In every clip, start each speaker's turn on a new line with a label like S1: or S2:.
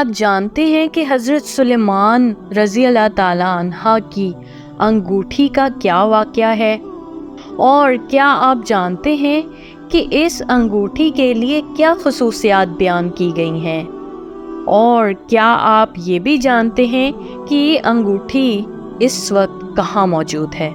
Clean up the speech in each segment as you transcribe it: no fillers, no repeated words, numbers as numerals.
S1: آپ جانتے ہیں کہ حضرت سلیمان رضی اللہ تعالیٰ عنہ کی انگوٹھی کا کیا واقعہ ہے؟ اور کیا آپ جانتے ہیں کہ اس انگوٹھی کے لیے کیا خصوصیات بیان کی گئی ہیں؟ اور کیا آپ یہ بھی جانتے ہیں کہ یہ انگوٹھی اس وقت کہاں موجود ہے؟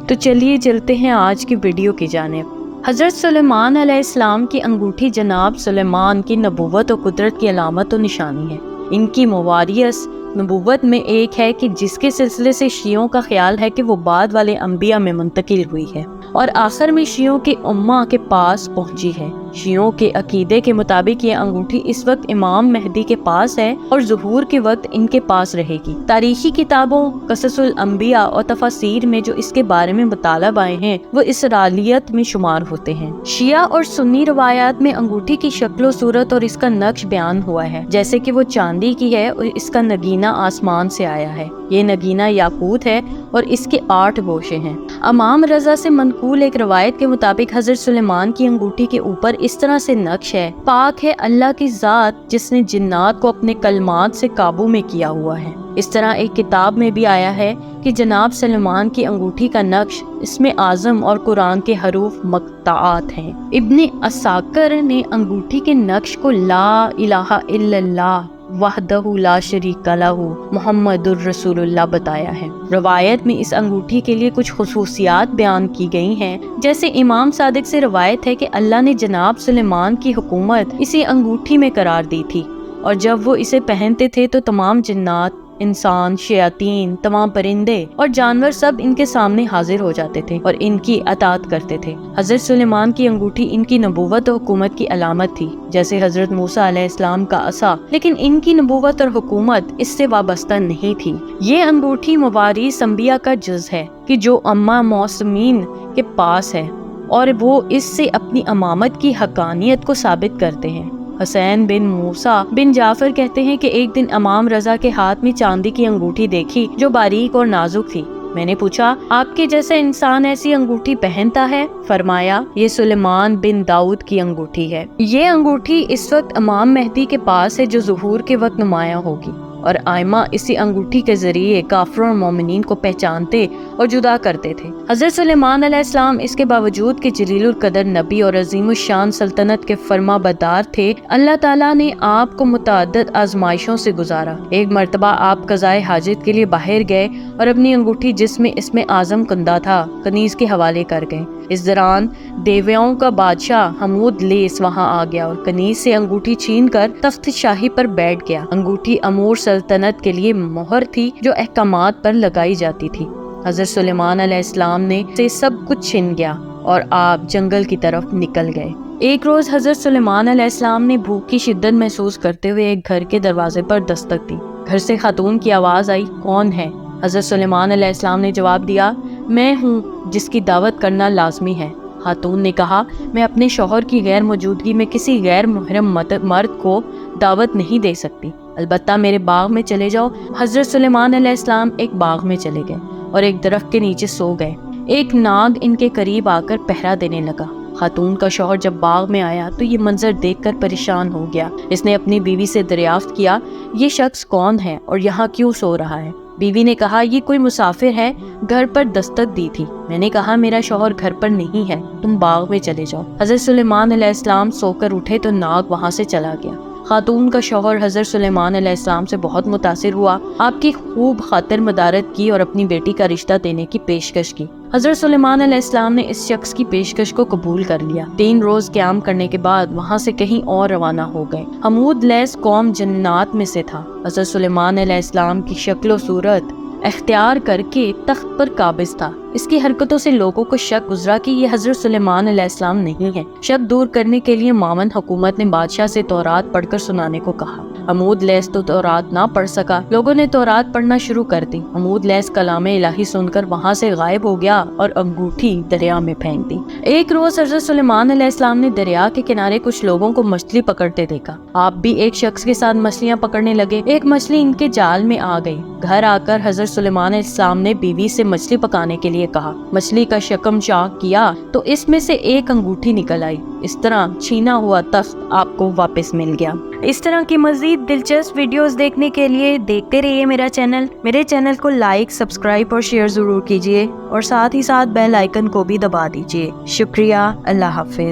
S1: تو چلیے چلتے ہیں آج کی ویڈیو کی جانب۔ حضرت سلیمان علیہ السلام کی انگوٹھی جناب سلیمان کی نبوت و قدرت کی علامت و نشانی ہے۔ ان کی مواریث نبوت میں ایک ہے کہ جس کے سلسلے سے شیعوں کا خیال ہے کہ وہ بعد والے انبیاء میں منتقل ہوئی ہے اور آخر میں شیعوں کے امہ کے پاس پہنچی ہے۔ شیعوں کے عقیدے کے مطابق یہ انگوٹھی اس وقت امام مہدی کے پاس ہے اور ظہور کے وقت ان کے پاس رہے گی۔ تاریخی کتابوں قصص الانبیاء اور تفاسیر میں جو اس کے بارے میں مطالب آئے ہیں وہ اسرائیلیت میں شمار ہوتے ہیں۔ شیعہ اور سنی روایات میں انگوٹھی کی شکل و صورت اور اس کا نقش بیان ہوا ہے، جیسے کہ وہ چاندی کی ہے اور اس کا نگینہ آسمان سے آیا ہے۔ یہ نگینہ یاقوت ہے اور اس کے 8 گوشے ہیں۔ امام رضا سے منقول ایک روایت کے مطابق حضرت سلیمان کی انگوٹھی کے اوپر اس طرح سے نقش ہے: پاک ہے اللہ کی ذات جس نے جنات کو اپنے کلمات سے قابو میں کیا ہوا ہے۔ اس طرح ایک کتاب میں بھی آیا ہے کہ جناب سلیمان کی انگوٹھی کا نقش اسم اعظم اور قرآن کے حروف مقطعات ہیں۔ ابن عساکر نے انگوٹھی کے نقش کو لا الہ الا اللہ وحدہ لا شریک لہ محمد الرسول اللہ بتایا ہے۔ روایت میں اس انگوٹھی کے لیے کچھ خصوصیات بیان کی گئی ہیں، جیسے امام صادق سے روایت ہے کہ اللہ نے جناب سلیمان کی حکومت اسی انگوٹھی میں قرار دی تھی، اور جب وہ اسے پہنتے تھے تو تمام جنات، انسان، شیاطین، تمام پرندے اور جانور سب ان کے سامنے حاضر ہو جاتے تھے اور ان کی اطاعت کرتے تھے۔ حضرت سلیمان کی انگوٹھی ان کی نبوت و حکومت کی علامت تھی، جیسے حضرت موسیٰ علیہ السلام کا عصا، لیکن ان کی نبوت اور حکومت اس سے وابستہ نہیں تھی۔ یہ انگوٹھی مواریث انبیاء کا جز ہے کہ جو امہ موسمین کے پاس ہے اور وہ اس سے اپنی امامت کی حقانیت کو ثابت کرتے ہیں۔ حسین بن موسیٰ بن جعفر کہتے ہیں کہ ایک دن امام رضا کے ہاتھ میں چاندی کی انگوٹھی دیکھی جو باریک اور نازک تھی۔ میں نے پوچھا، آپ کے جیسا انسان ایسی انگوٹھی پہنتا ہے؟ فرمایا، یہ سلیمان بن داؤد کی انگوٹھی ہے۔ یہ انگوٹھی اس وقت امام مہدی کے پاس ہے جو ظہور کے وقت نمایاں ہوگی، اور ائمہ اسی انگوٹھی کے ذریعے کافروں اور مومنین کو پہچانتے اور جدا کرتے تھے۔ حضرت سلیمان علیہ السلام اس کے باوجود کہ جلیل القدر نبی اور عظیم الشان سلطنت کے فرما بردار تھے، اللہ تعالیٰ نے آپ کو متعدد آزمائشوں سے گزارا۔ ایک مرتبہ آپ قضائے حاجت کے لیے باہر گئے اور اپنی انگوٹھی جس میں اسم اعظم کندہ تھا کنیز کے حوالے کر گئے۔ اس دوران دیویاؤں کا بادشاہ حمود لیس وہاں آ گیا اور کنیز سے انگوٹھی چھین کر تخت شاہی پر بیٹھ گیا۔ انگوٹھی امور سلطنت کے لیے مہر تھی جو احکامات پر لگائی جاتی تھی۔ حضرت سلیمان علیہ السلام نے سے سب کچھ چھن گیا اور آپ جنگل کی طرف نکل گئے۔ ایک روز حضرت سلیمان علیہ السلام نے بھوک کی شدت محسوس کرتے ہوئے ایک گھر کے دروازے پر دستک دی۔ گھر سے خاتون کی آواز آئی، کون ہے؟ حضرت سلیمان علیہ السلام نے جواب دیا، میں ہوں جس کی دعوت کرنا لازمی ہے۔ خاتون نے کہا، میں اپنے شوہر کی غیر موجودگی میں کسی غیر محرم مرد کو دعوت نہیں دے سکتی، البتہ میرے باغ میں چلے جاؤ۔ حضرت سلیمان علیہ السلام ایک باغ میں چلے گئے اور ایک درخت کے نیچے سو گئے۔ ایک ناگ ان کے قریب آ کر پہرا دینے لگا۔ خاتون کا شوہر جب باغ میں آیا تو یہ منظر دیکھ کر پریشان ہو گیا۔ اس نے اپنی بیوی سے دریافت کیا، یہ شخص کون ہے اور یہاں کیوں سو رہا ہے؟ بیوی نے کہا، یہ کوئی مسافر ہے، گھر پر دستک دی تھی۔ میں نے کہا، میرا شوہر گھر پر نہیں ہے، تم باغ میں چلے جاؤ۔ حضرت سلیمان علیہ السلام سو کر اٹھے تو ناگ وہاں سے چلا گیا۔ خاتون کا شوہر حضرت سلیمان علیہ السلام سے بہت متاثر ہوا، آپ کی خوب خاطر مدارت کی اور اپنی بیٹی کا رشتہ دینے کی پیشکش کی۔ حضرت سلیمان علیہ السلام نے اس شخص کی پیشکش کو قبول کر لیا۔ 3 روز قیام کرنے کے بعد وہاں سے کہیں اور روانہ ہو گئے۔ حمود لیس قوم جنات میں سے تھا۔ حضرت سلیمان علیہ السلام کی شکل و صورت اختیار کر کے تخت پر قابض تھا۔ اس کی حرکتوں سے لوگوں کو شک گزرا کہ یہ حضرت سلیمان علیہ السلام نہیں ہے۔ شک دور کرنے کے لیے معاون حکومت نے بادشاہ سے تورات پڑھ کر سنانے کو کہا۔ حمود لیس تو تورات نہ پڑھ سکا۔ لوگوں نے تورات پڑھنا شروع کر دی۔ حمود لیس کلام الہی سن کر وہاں سے غائب ہو گیا اور انگوٹھی دریا میں پھینک دی۔ ایک روز حضرت سلیمان علیہ السلام نے دریا کے کنارے کچھ لوگوں کو مچھلی پکڑتے دیکھا۔ آپ بھی ایک شخص کے ساتھ مچھلیاں پکڑنے لگے۔ ایک مچھلی ان کے جال میں آ گئی۔ گھر آ کر حضرت سلیمان علیہ السلام نے بیوی سے مچھلی پکانے کے لیے کہا۔ مچھلی کا شکم چاک کیا تو اس میں سے ایک انگوٹھی نکل آئی۔ اس طرح چھینا ہوا تخت آپ کو واپس مل گیا۔ اس طرح کی مزید دلچسپ ویڈیوز دیکھنے کے لیے دیکھتے رہیے میرے چینل کو لائک، سبسکرائب اور شیئر ضرور کیجیے، اور ساتھ ہی ساتھ بیل آئیکن کو بھی دبا دیجیے۔ شکریہ، اللہ حافظ۔